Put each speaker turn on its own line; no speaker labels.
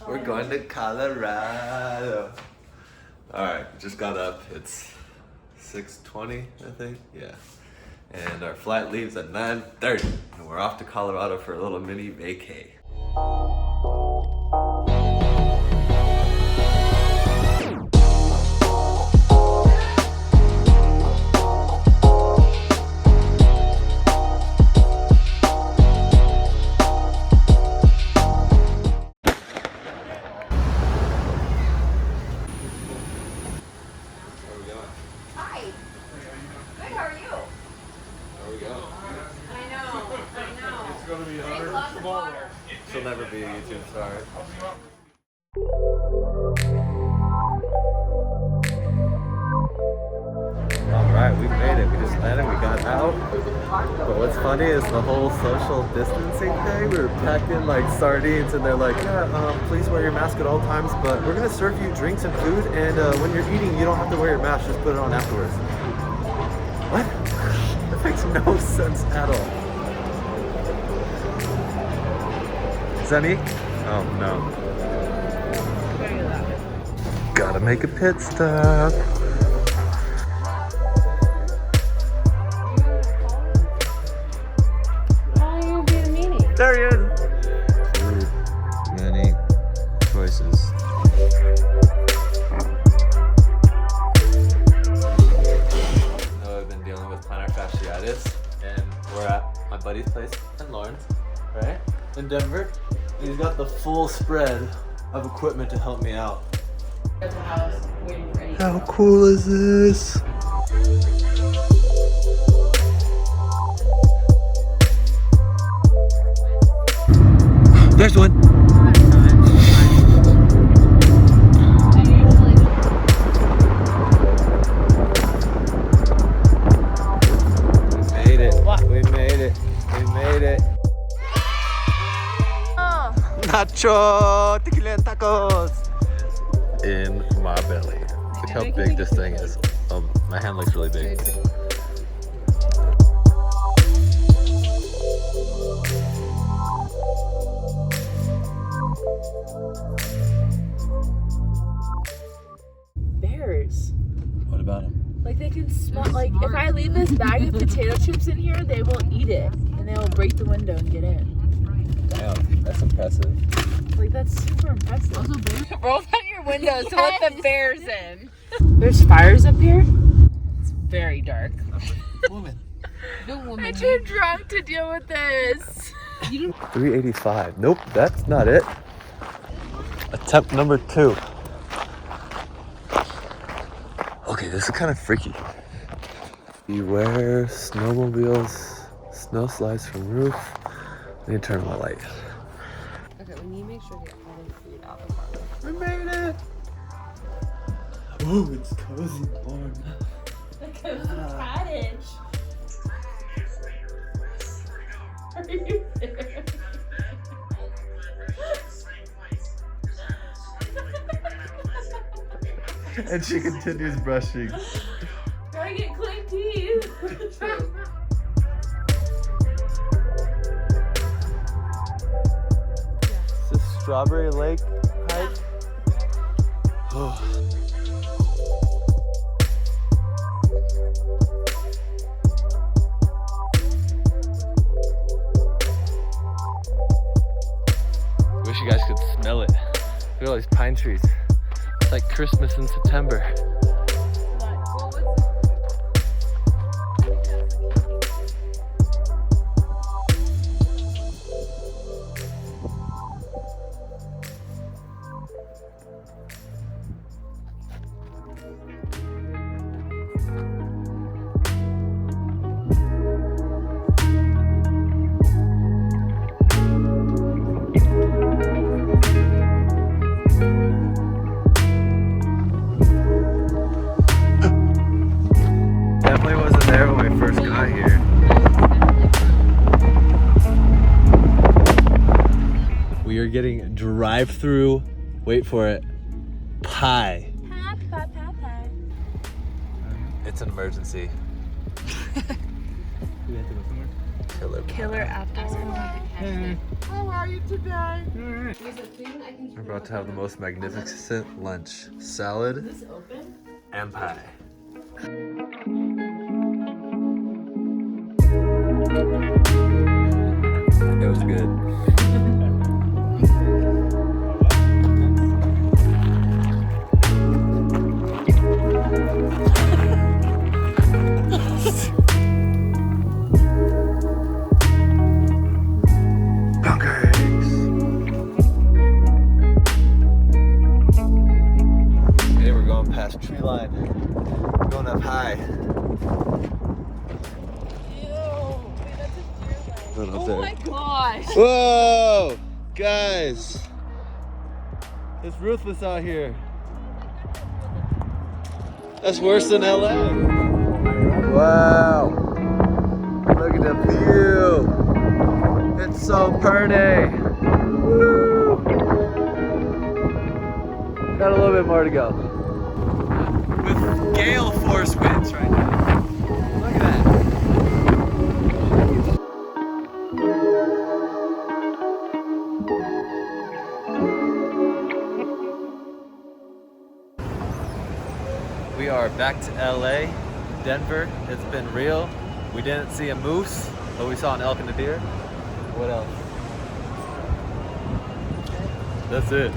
We're going to Colorado. Alright, just got up. It's 6:20, I think. Yeah. And our flight leaves at 9:30. And we're off to Colorado for a little mini vacay. She'll never be a YouTube star. Alright, we made it. We just landed, we got out. But what's funny is the whole social distancing thing. We were packed in like sardines and they're like, yeah, please wear your mask at all times, but we're gonna serve you drinks and food, and when you're eating, you don't have to wear your mask, just put it on afterwards. What? That makes no sense at all. Sunny? Oh no. Gotta make a pit stop.
Oh, you'll be the meeting.
There he is. Too many choices. I've been dealing with plantar fasciitis, and we're at my buddy's place in Lawrence, right? In Denver. He's got the full spread of equipment to help me out. How cool is this? There's one. We made it. We made it. We made it. Nacho tequila and tacos in my belly. Look how big this thing is. Oh, my hand looks really big.
Bears.
What about them?
Like they can smell. Like if I leave this bag of potato chips in here, they will eat it and they will break the window and get in.
Damn, that's impressive.
Like that's super impressive. Also,
Roll down your windows to let the bears in.
There's fires up here. It's very dark.
Woman.
I'm too drunk to deal with this.
385. Nope, that's not it. Attempt number 2. Okay, this is kind of freaky. Beware snowmobiles, snow slides from roof. I need to turn on my light.
Okay, we need to make sure to get all the food out the car.
We made it! Ooh, it's cozy and warm.
The cozy cottage. Are you there?
And she continues brushing.
Gotta get clean teeth.
Is this Strawberry Lake hike? Wish you guys could smell it. Look at all these pine trees. It's like Christmas in September. We're getting drive-through, wait for it, pie.
Pie.
It's an emergency.
Do we have to go somewhere?
Killer apple.
How are you today? We're about to have the most magnificent lunch. Salad
Is this open?
and pie. It was good. Okay, we're going past tree line. We're going up high.
Oh my gosh!
Whoa! Guys! It's ruthless out here. That's worse than LA. Wow! Look at the view! It's so pretty! Woo! Got a little bit more to go. With gale force winds right now. Look at that. We are back to LA, Denver. It's been real. We didn't see a moose, but we saw an elk and a deer. What else? That's it.